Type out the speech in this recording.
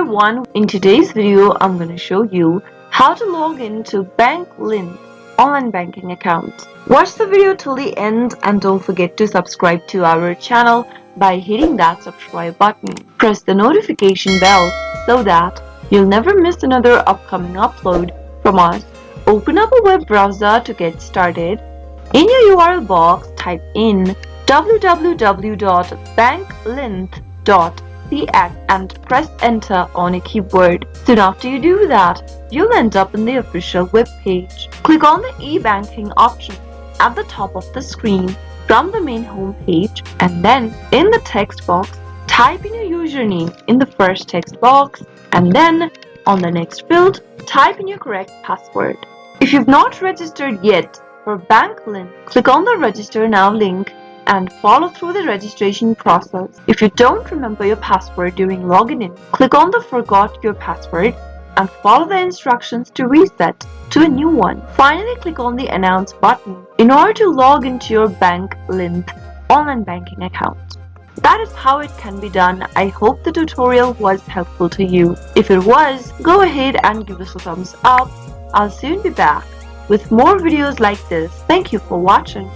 everyone, in today's video I'm going to show you how to log into Bank Linth online banking account. Watch the video till the end and don't forget to subscribe to our channel by hitting that subscribe button. Press the notification bell so that you'll never miss another upcoming upload from us. Open up a web browser to get started. In your URL box, type in www.banklinth.cx and press enter on a keyboard. Soon after you do that, you'll end up in the official web page. Click on the e-banking option at the top of the screen from the main home page, and then in the text box, type in your username in the first text box, and then on the next field, type in your correct password. If you've not registered yet for Bank Linth, click on the Register Now link and follow through the registration process. If you don't remember your password during login in, click on the Forgot Your Password and follow the instructions to reset to a new one. Finally, click on the Announce button in order to log into your Bank Linth online banking account. That is how it can be done. I hope the tutorial was helpful to you. If it was, go ahead and give us a thumbs up. I'll soon be back with more videos like this. Thank you for watching.